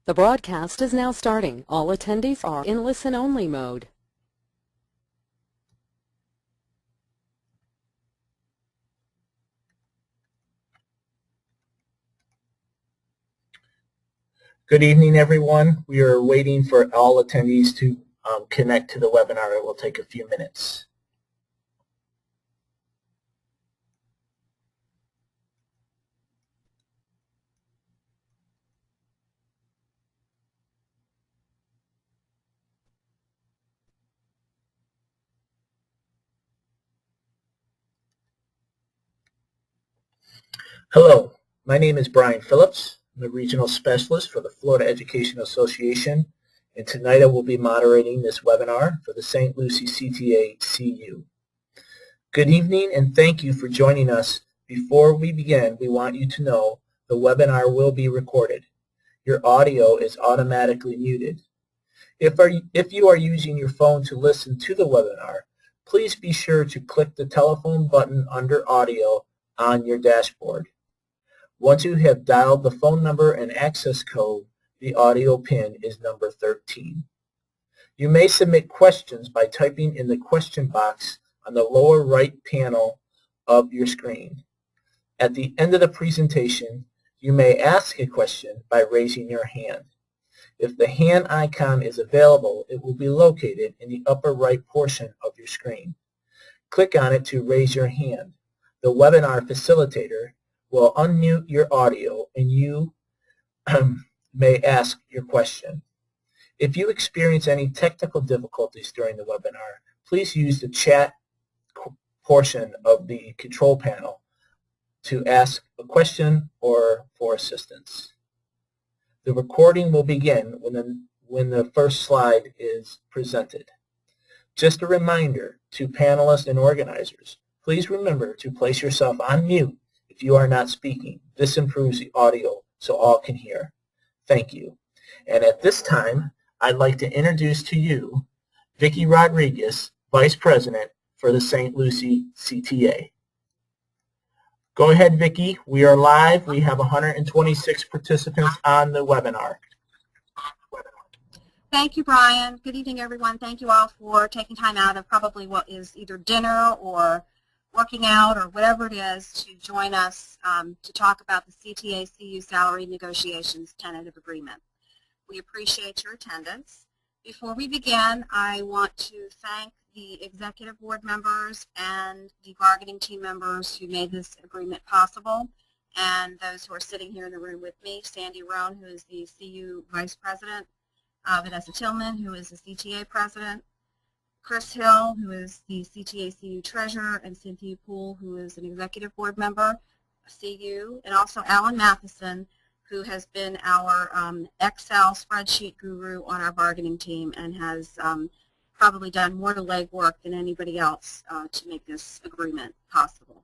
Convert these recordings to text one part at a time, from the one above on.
The broadcast is now starting. All attendees are in listen-only mode. Good evening, everyone. We are waiting for all attendees to connect to the webinar. It will take a few minutes. Hello, my name is Brian Phillips. I'm the Regional Specialist for the Florida Education Association, and tonight I will be moderating this webinar for the St. Lucie CTA CU. Good evening and thank you for joining us. Before we begin, we want you to know the webinar will be recorded. Your audio is automatically muted. If you are using your phone to listen to the webinar, please be sure to click the telephone button under audio on your dashboard. Once you have dialed the phone number and access code, the audio pin is number 13. You may submit questions by typing in the question box on the lower right panel of your screen. At the end of the presentation, you may ask a question by raising your hand. If the hand icon is available, it will be located in the upper right portion of your screen. Click on it to raise your hand. The webinar facilitator will unmute your audio and you may ask your question. If you experience any technical difficulties during the webinar, please use the chat portion of the control panel to ask a question or for assistance. The recording will begin when the first slide is presented. Just a reminder to panelists and organizers, please remember to place yourself on mute if you are not speaking. This improves the audio so all can hear. Thank you. And at this time, I'd like to introduce to you Vicki Rodriguez, Vice President for the St. Lucie CTA. Go ahead, Vicki. We are live. We have 126 participants on the webinar. Thank you, Brian. Good evening, everyone. Thank you all for taking time out of probably what is either dinner or working out or whatever it is to join us to talk about the CTA CU Salary Negotiations Tentative Agreement. We appreciate your attendance. Before we begin, I want to thank the executive board members and the bargaining team members who made this agreement possible, and those who are sitting here in the room with me, Sandy Roan, who is the CU Vice President, Vanessa Tillman, who is the CTA President, Chris Hill, who is the CTA CU Treasurer, and Cynthia Poole, who is an executive board member of CU, and also Alan Matheson, who has been our Excel spreadsheet guru on our bargaining team and has probably done more legwork than anybody else to make this agreement possible.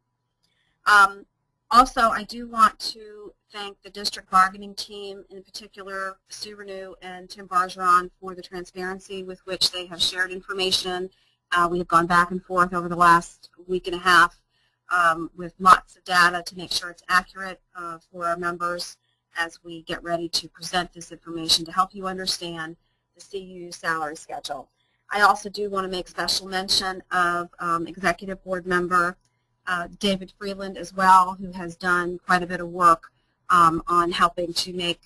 Also, I do want to thank the district bargaining team, in particular Sue Renew and Tim Bargeron, for the transparency with which they have shared information. We have gone back and forth over the last week and a half with lots of data to make sure it's accurate for our members as we get ready to present this information to help you understand the CU salary schedule. I also do want to make special mention of executive board member David Freeland as well, who has done quite a bit of work on helping to make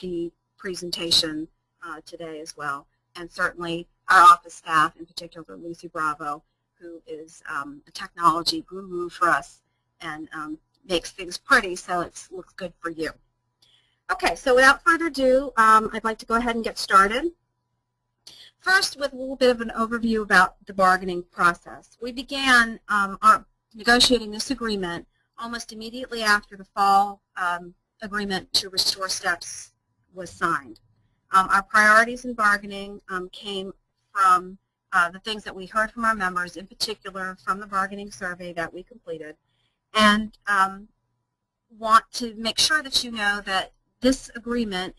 the presentation today as well. And certainly our office staff, in particular Lucy Bravo, who is a technology guru for us and makes things pretty so it looks good for you. Okay, so without further ado, I'd like to go ahead and get started. First, with a little bit of an overview about the bargaining process. We began negotiating this agreement almost immediately after the fall agreement to restore steps was signed. Our priorities in bargaining came from the things that we heard from our members, in particular from the bargaining survey that we completed, and want to make sure that you know that this agreement,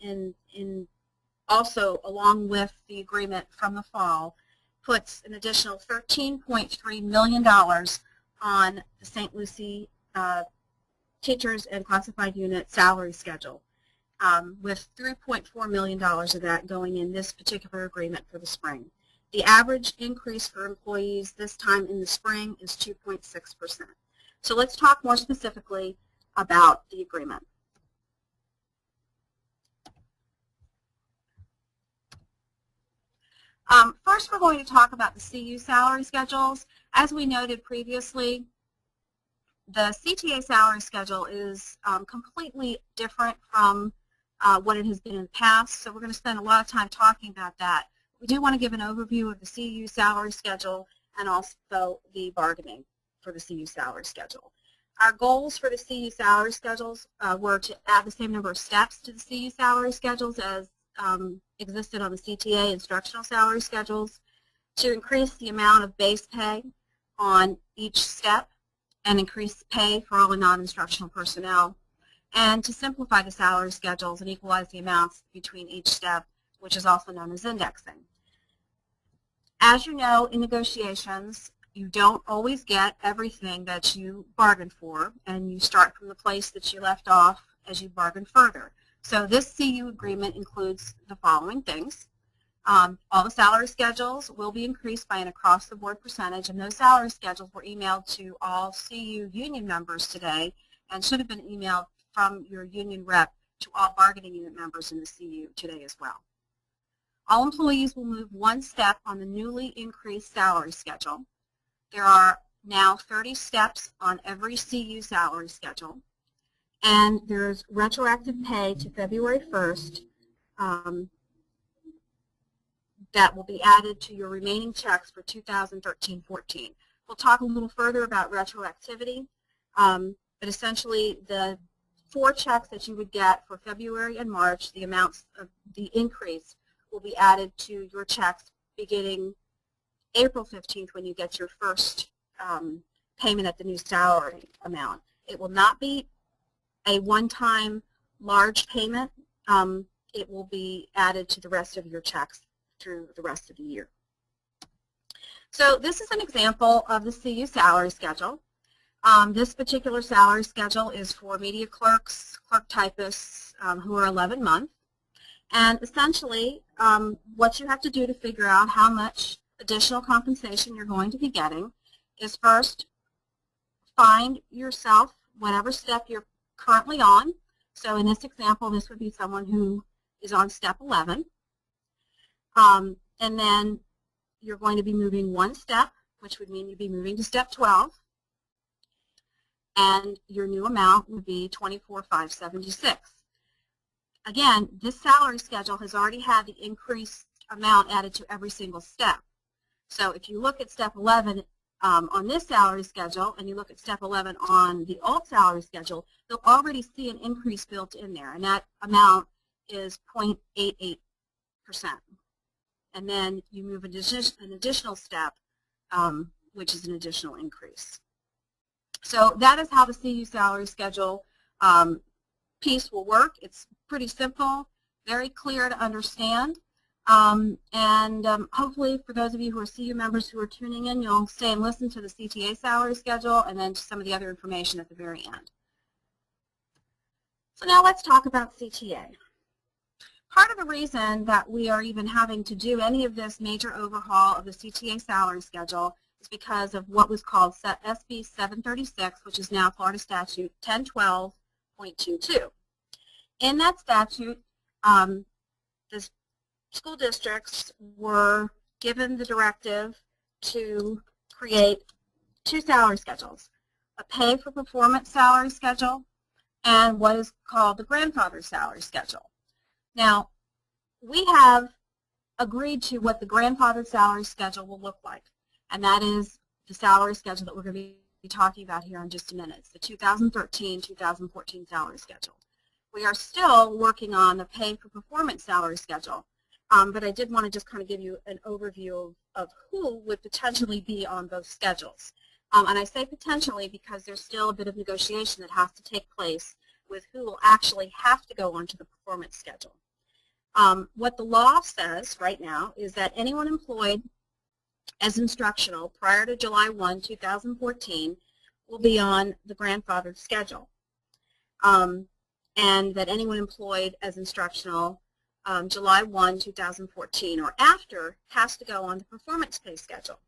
also along with the agreement from the fall, puts an additional $13.3 million on the St. Lucie teachers and classified unit salary schedule. with $3.4 million of that going in this particular agreement for the spring. The average increase for employees this time in the spring is 2.6%. So let's talk more specifically about the agreement. First, we're going to talk about the CU salary schedules. As we noted previously, the CTA salary schedule is completely different from what it has been in the past, so we're going to spend a lot of time talking about that. We do want to give an overview of the CU salary schedule and also the bargaining for the CU salary schedule. Our goals for the CU salary schedules were to add the same number of steps to the CU salary schedules as existed on the CTA instructional salary schedules, to increase the amount of base pay on each step and increase pay for all the non-instructional personnel, and to simplify the salary schedules and equalize the amounts between each step, which is also known as indexing. As you know, in negotiations, you don't always get everything that you bargained for, and you start from the place that you left off as you bargain further. So this CU agreement includes the following things. All the salary schedules will be increased by an across-the-board percentage, and those salary schedules were emailed to all CU union members today and should have been emailed from your union rep to all bargaining unit members in the CU today as well. All employees will move one step on the newly increased salary schedule. There are now 30 steps on every CU salary schedule, and there's retroactive pay to February 1st that will be added to your remaining checks for 2013-14. We'll talk a little further about retroactivity, but essentially the 4 checks that you would get for February and March, the amounts of the increase will be added to your checks beginning April 15th when you get your first payment at the new salary amount. It will not be a one-time large payment. It will be added to the rest of your checks through the rest of the year. So this is an example of the CU salary schedule. This particular salary schedule is for media clerks, clerk typists who are 11 months. And essentially, what you have to do to figure out how much additional compensation you're going to be getting is first find yourself whatever step you're currently on. So in this example, this would be someone who is on step 11. And then you're going to be moving one step, which would mean you'd be moving to step 12. And your new amount would be $24,576. Again, this salary schedule has already had the increased amount added to every single step. So if you look at step 11 on this salary schedule and you look at step 11 on the old salary schedule, you'll already see an increase built in there, and that amount is 0.88%. And then you move an additional step, which is an additional increase. So that is how the CU salary schedule piece will work. It's pretty simple, very clear to understand. Hopefully for those of you who are CU members who are tuning in, you'll stay and listen to the CTA salary schedule and then to some of the other information at the very end. So now let's talk about CTA. Part of the reason that we are even having to do any of this major overhaul of the CTA salary schedule is because of what was called SB 736, which is now Florida Statute 1012.22. In that statute, the school districts were given the directive to create 2 salary schedules, a pay for performance salary schedule and what is called the grandfather salary schedule. Now, we have agreed to what the grandfather salary schedule will look like, and that is the salary schedule that we're going to be talking about here in just a minute. It's the 2013-2014 salary schedule. We are still working on the pay for performance salary schedule, but I did want to just kind of give you an overview of who would potentially be on both schedules. And I say potentially because there's still a bit of negotiation that has to take place with who will actually have to go onto the performance schedule. What the law says right now is that anyone employed as instructional prior to July 1, 2014 will be on the grandfathered schedule. and that anyone employed as instructional July 1, 2014 or after has to go on the performance pay schedule.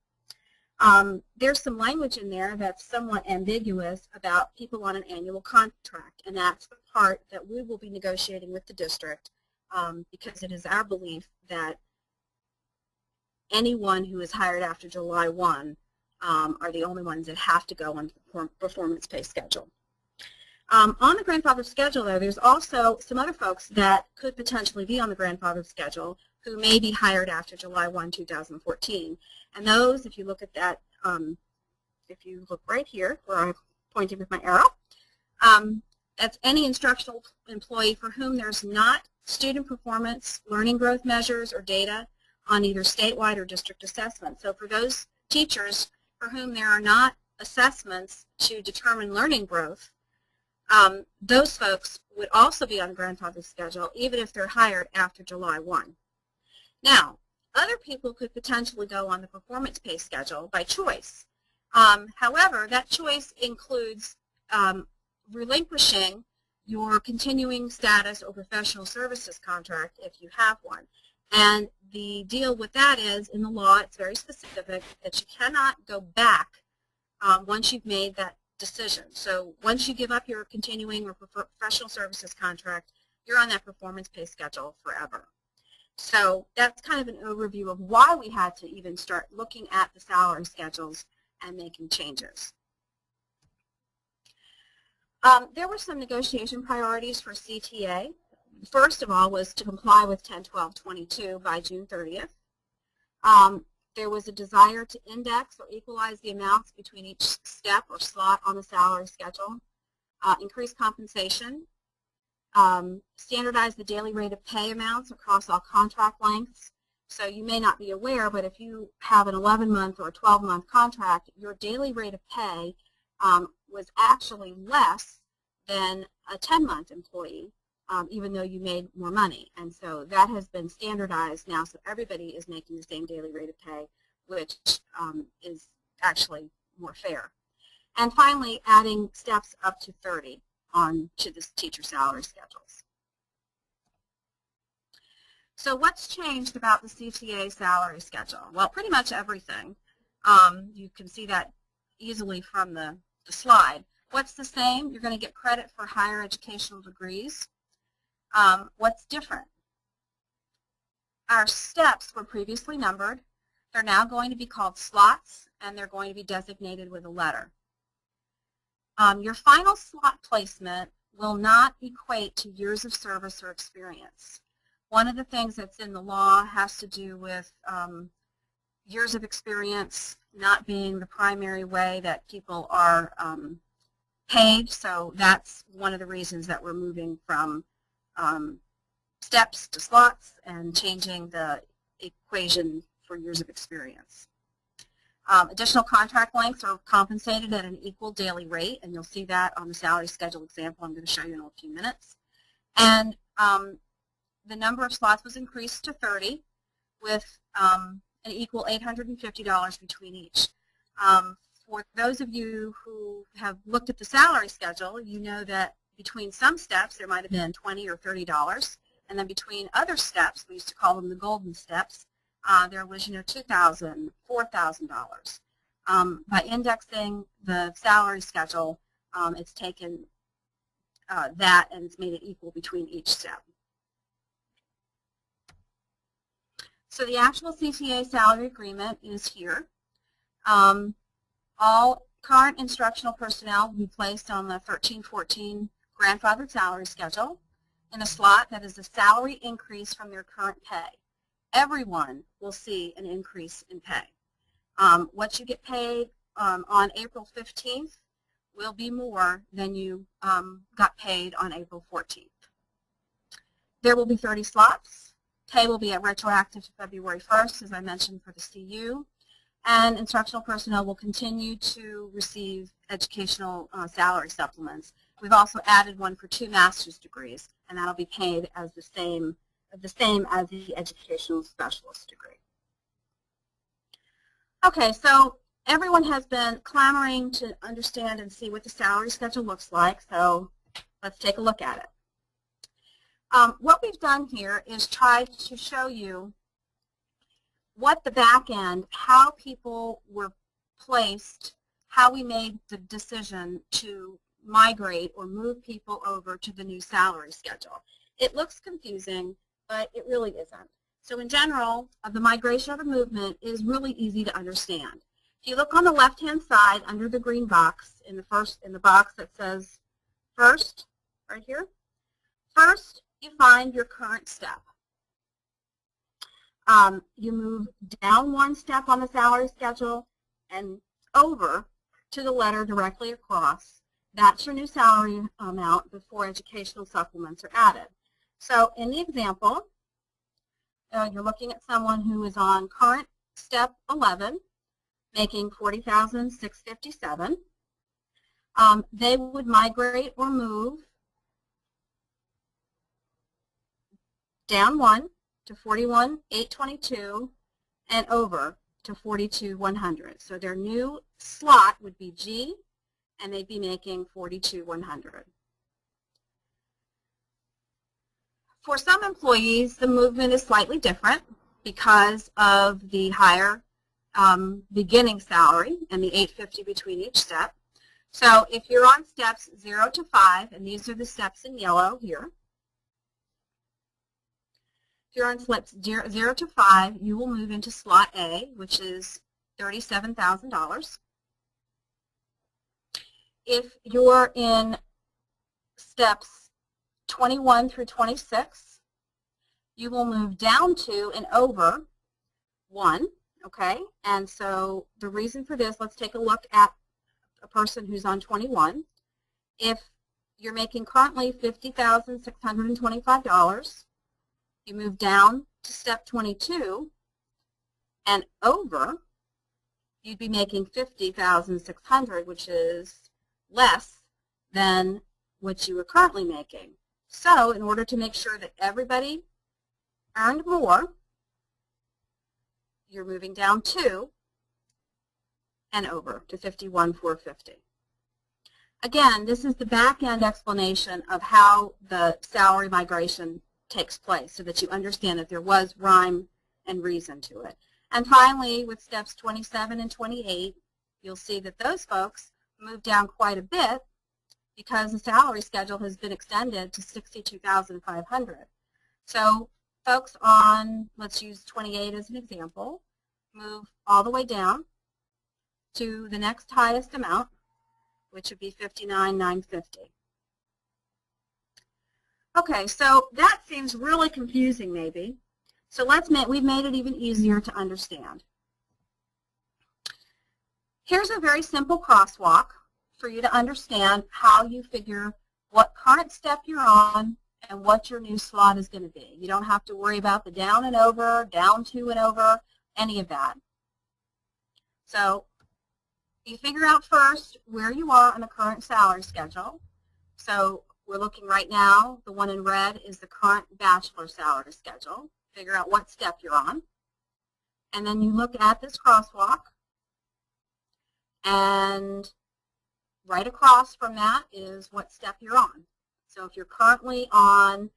There's some language in there that's somewhat ambiguous about people on an annual contract, and that's the part that we will be negotiating with the district because it is our belief that anyone who is hired after July 1 are the only ones that have to go on the performance pay schedule. On the grandfather schedule, though, there's also some other folks that could potentially be on the grandfather schedule who may be hired after July 1, 2014. And those, if you look at that, if you look right here where I'm pointing with my arrow, that's any instructional employee for whom there's not student performance, learning growth measures, or data on either statewide or district assessment. So for those teachers for whom there are not assessments to determine learning growth, those folks would also be on the grandfather schedule even if they're hired after July 1. Now, other people could potentially go on the performance pay schedule by choice. However, that choice includes relinquishing your continuing status or professional services contract if you have one. And the deal with that is, in the law, it's very specific that you cannot go back once you've made that decision. So once you give up your continuing or professional services contract, you're on that performance pay schedule forever. So that's kind of an overview of why we had to even start looking at the salary schedules and making changes. There were some negotiation priorities for CTA. First of all was to comply with 10-12-22 by June 30th. There was a desire to index or equalize the amounts between each step or slot on the salary schedule, increase compensation, standardize the daily rate of pay amounts across all contract lengths. So you may not be aware, but if you have an 11-month or a 12-month contract, your daily rate of pay was actually less than a 10-month employee, even though you made more money. And so that has been standardized now, so everybody is making the same daily rate of pay, which is actually more fair. And finally, adding steps up to 30 on to the teacher salary schedules. So what's changed about the CTA salary schedule? Well, pretty much everything. You can see that easily from the slide. What's the same? You're going to get credit for higher educational degrees. What's different? Our steps were previously numbered. They're now going to be called slots, and they're going to be designated with a letter. Your final slot placement will not equate to years of service or experience. One of the things that's in the law has to do with years of experience not being the primary way that people are paid, so that's one of the reasons that we're moving from steps to slots and changing the equation for years of experience. Additional contract lengths are compensated at an equal daily rate, and you'll see that on the salary schedule example I'm going to show you in a few minutes. And the number of slots was increased to 30 with an equal $850 between each. For those of you who have looked at the salary schedule, you know that between some steps there might have been $20 or $30, and then between other steps, we used to call them the golden steps, there was, $2,000, $4,000. By indexing the salary schedule, it's taken that and it's made it equal between each step. So the actual CTA salary agreement is here. All current instructional personnel will be placed on the 13-14 grandfathered salary schedule in a slot that is a salary increase from their current pay. Everyone will see an increase in pay. What you get paid on April 15th will be more than you got paid on April 14th. There will be 30 slots. Pay will be retroactive to February 1st, as I mentioned, for the CU. And instructional personnel will continue to receive educational salary supplements. We've also added one for 2 master's degrees, and that'll be paid as the same as the educational specialist degree. Okay, so everyone has been clamoring to understand and see what the salary schedule looks like, so let's take a look at it. What we've done here is try to show you what the back end, how people were placed, how we made the decision to migrate or move people over to the new salary schedule. It looks confusing, but it really isn't. So in general, the migration or the movement is really easy to understand. If you look on the left-hand side under the green box, in the box that says first, right here, first you find your current step. You move down one step on the salary schedule and over to the letter directly across. That's your new salary amount before educational supplements are added. So in the example, you're looking at someone who is on current step 11, making $40,657. They would migrate or move down one to $41,822 and over to $42,100. So their new slot would be G, and they'd be making $42,100. For some employees, the movement is slightly different because of the higher beginning salary and the $850 between each step. So if you're on steps 0 to 5, and these are the steps in yellow here, if you're on steps 0 to 5, you will move into slot A, which is $37,000. If you're in steps 21 through 26, you will move down to and over 1, okay? And so the reason for this, let's take a look at a person who's on 21. If you're making currently $50,625, you move down to step 22 and over, you'd be making $50,600, which is less than what you were currently making. So in order to make sure that everybody earned more, you're moving down 2 and over to $51,450. Again, this is the back-end explanation of how the salary migration takes place so that you understand that there was rhyme and reason to it. And finally, with steps 27 and 28, you'll see that those folks moved down quite a bit because the salary schedule has been extended to $62,500. So folks on, let's use 28 as an example, move all the way down to the next highest amount, which would be $59,950. Okay, so that seems really confusing maybe. So we've made it even easier to understand. Here's a very simple crosswalk for you to understand how you figure what current step you're on and what your new slot is going to be. You don't have to worry about the down and over, down 2 and over, any of that. So you figure out first where you are on the current salary schedule. So we're looking right now, the one in red is the current bachelor salary schedule. Figure out what step you're on. And then you look at this crosswalk, and right across from that is what step you're on. So if you're currently on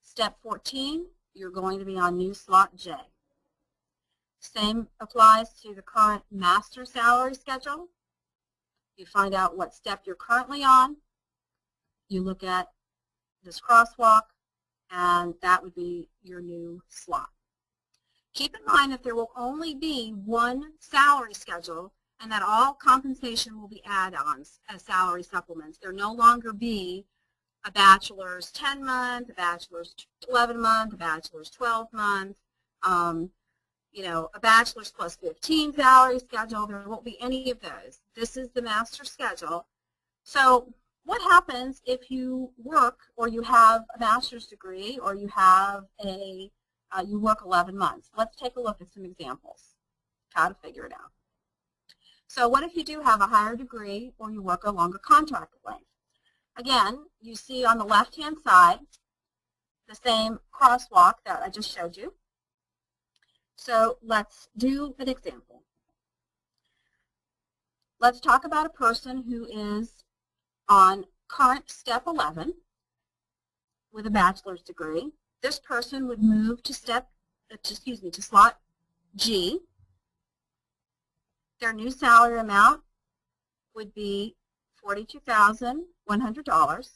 step 14, you're going to be on new slot J. Same applies to the current master salary schedule. You find out what step you're currently on. You look at this crosswalk, and that would be your new slot. Keep in mind that there will only be one salary schedule and that all compensation will be add-ons as salary supplements. There will no longer be a bachelor's 10-month, a bachelor's 11-month, a bachelor's 12-month, you know, a bachelor's plus 15 salary schedule. There won't be any of those. This is the master schedule. So what happens if you work or you have a master's degree or you have a, you work 11 months? Let's take a look at some examples, how to figure it out. So what if you do have a higher degree or you work a longer contract length? Again, you see on the left-hand side the same crosswalk that I just showed you. So let's do an example. Let's talk about a person who is on current step 11, with a bachelor's degree. This person would move to slot G. Their new salary amount would be $42,100.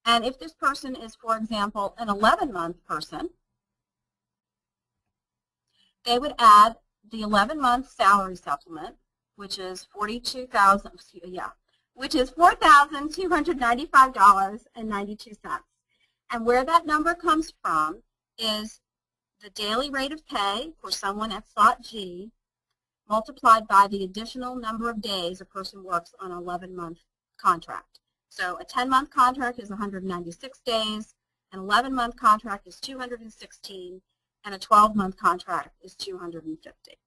And if this person is, for example, an 11-month person, they would add the 11-month salary supplement, which is $4,295.92. And where that number comes from is the daily rate of pay for someone at slot G multiplied by the additional number of days a person works on an 11-month contract. So a 10-month contract is 196 days, an 11-month contract is 216, and a 12-month contract is 250.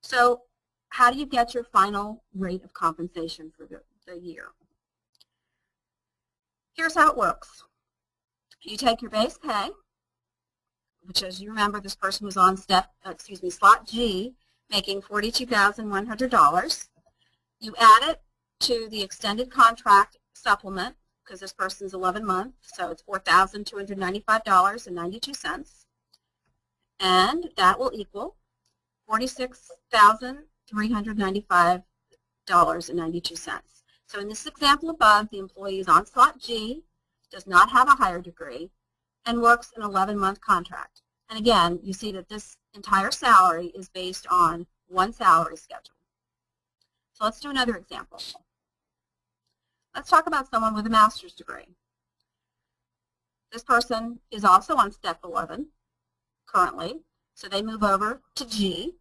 So how do you get your final rate of compensation for the year? Here's how it works. You take your base pay, which, as you remember, this person was on slot G, making $42,100. You add it to the extended contract supplement, because this person's 11 months, so it's $4,295.92, and that will equal $46,395.92. So in this example above, the employee is on slot G, does not have a higher degree, and works an 11-month contract. And again, you see that this entire salary is based on one salary schedule. So let's do another example. Let's talk about someone with a master's degree. This person is also on step 11 currently, so they move over to G,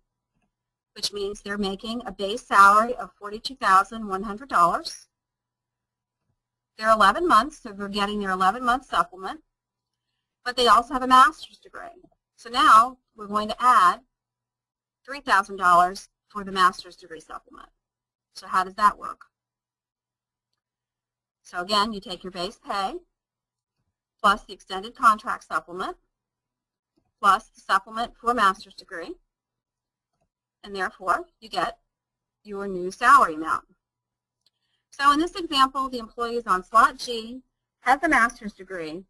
which means they're making a base salary of $42,100. They're 11 months, so they're getting their 11-month supplement, but they also have a master's degree. So now we're going to add $3,000 for the master's degree supplement. So how does that work? So again, you take your base pay plus the extended contract supplement plus the supplement for a master's degree, and therefore you get your new salary amount. So in this example, the employee is on slot G, has a master's degree,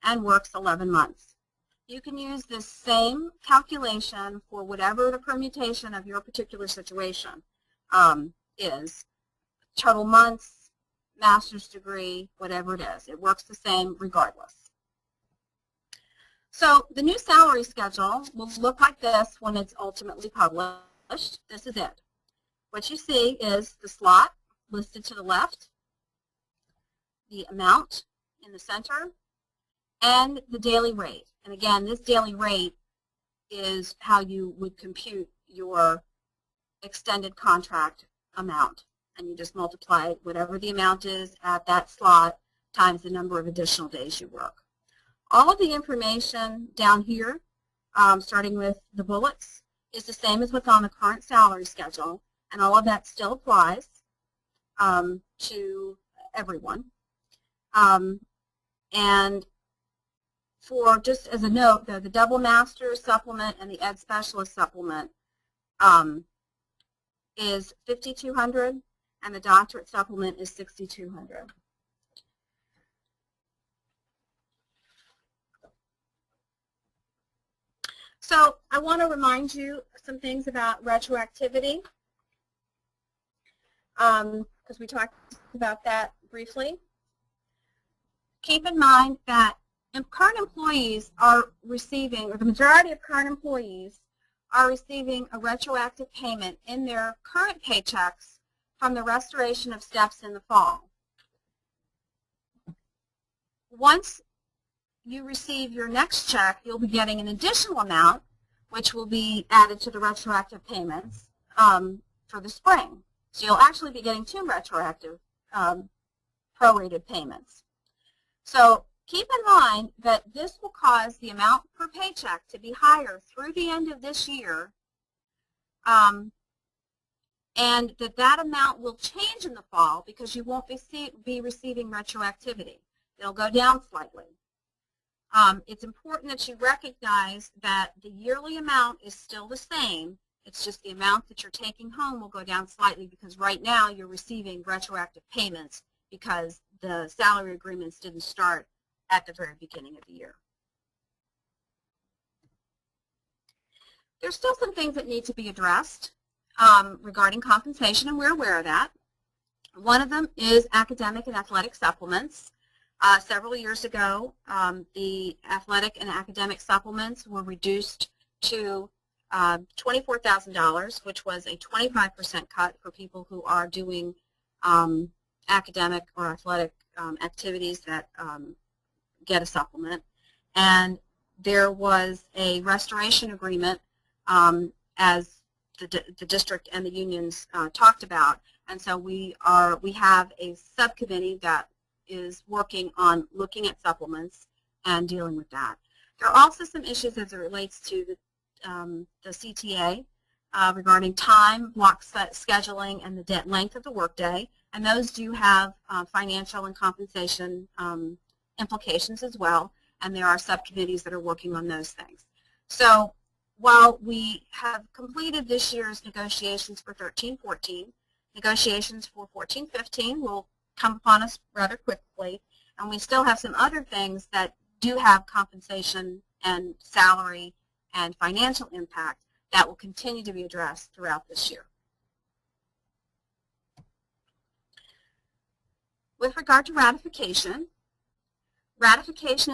and works 11 months. You can use this same calculation for whatever the permutation of your particular situation is. Total months, master's degree, whatever it is. It works the same regardless. So the new salary schedule will look like this when it's ultimately published. This is it. What you see is the slot listed to the left, the amount in the center, and the daily rate. And again, this daily rate is how you would compute your extended contract amount. And you just multiply whatever the amount is at that slot times the number of additional days you work. All of the information down here, starting with the bullets, is the same as what's on the current salary schedule, and all of that still applies to everyone. And for just as a note, the double master supplement and the ed specialist supplement is $5,200, and the doctorate supplement is $6,200. So I want to remind you some things about retroactivity, because we talked about that briefly. Keep in mind that current employees are receiving, or the majority of current employees are receiving a retroactive payment in their current paychecks from the restoration of steps in the fall. Once you receive your next check, you'll be getting an additional amount, which will be added to the retroactive payments for the spring. So you'll actually be getting two retroactive prorated payments. So keep in mind that this will cause the amount per paycheck to be higher through the end of this year, and that amount will change in the fall because you won't be receiving retroactivity. It'll go down slightly. It's important that you recognize that the yearly amount is still the same. It's just the amount that you're taking home will go down slightly because right now you're receiving retroactive payments because the salary agreements didn't start at the very beginning of the year. There's still some things that need to be addressed regarding compensation, and we're aware of that. One of them is academic and athletic supplements. Several years ago, the athletic and academic supplements were reduced to $24,000, which was a 25% cut for people who are doing academic or athletic activities that get a supplement. And there was a restoration agreement as the district and the unions talked about. And so we have a subcommittee that is working on looking at supplements and dealing with that. There are also some issues as it relates to the CTA regarding time, block scheduling, and the length of the workday. And those do have financial and compensation implications as well. And there are subcommittees that are working on those things. So while we have completed this year's negotiations for 13-14, negotiations for 14-15 will come upon us rather quickly, and we still have some other things that do have compensation and salary and financial impact that will continue to be addressed throughout this year. With regard to ratification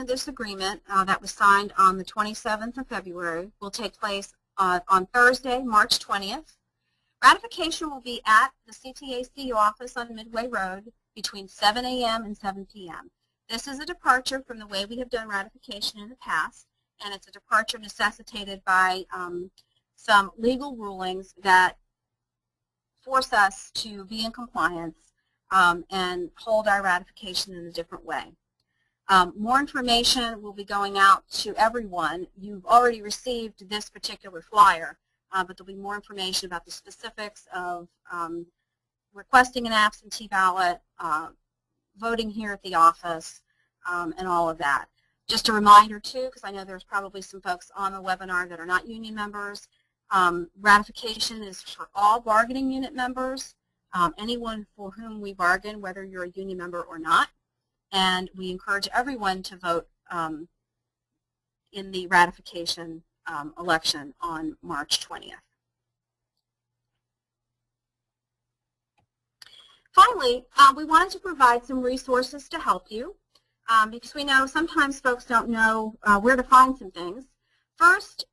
of this agreement that was signed on the 27th of February will take place on Thursday, March 20th. Ratification will be at the CTA CU office on Midway Road between 7 a.m. and 7 p.m. This is a departure from the way we have done ratification in the past, and it's a departure necessitated by some legal rulings that force us to be in compliance and hold our ratification in a different way. More information will be going out to everyone. You've already received this particular flyer, but there'll be more information about the specifics of requesting an absentee ballot, voting here at the office, and all of that. Just a reminder, too, because I know there's probably some folks on the webinar that are not union members, ratification is for all bargaining unit members, anyone for whom we bargain, whether you're a union member or not. And we encourage everyone to vote in the ratification election on March 20th. Finally, we wanted to provide some resources to help you because we know sometimes folks don't know where to find some things. First,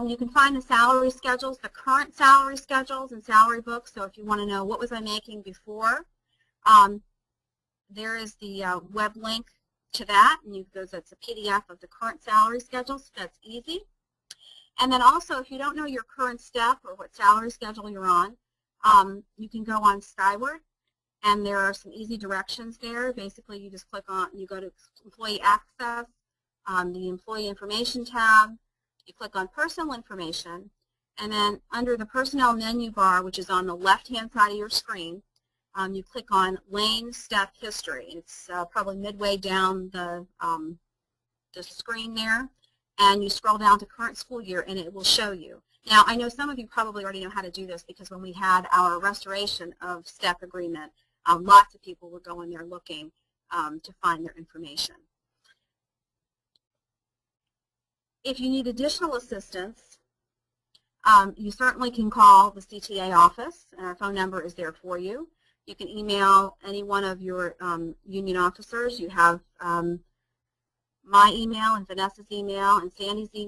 you can find the salary schedules, the current salary schedules and salary books. So if you want to know what was I making before, there is the web link to that, and that's a PDF of the current salary schedules, so that's easy. And then also, if you don't know your current step or what salary schedule you're on, you can go on Skyward, and there are some easy directions there. Basically, you just click on, you go to Employee Access, the Employee Information tab, you click on Personal Information, and then under the Personnel menu bar, which is on the left-hand side of your screen, you click on Lane Step History. It's probably midway down the screen there, and you scroll down to current school year, and it will show you. Now, I know some of you probably already know how to do this because when we had our restoration of STEP agreement, lots of people were going there looking to find their information. If you need additional assistance, you certainly can call the CTA office, and our phone number is there for you. You can email any one of your union officers. You have my email and Vanessa's email and Sandy's email.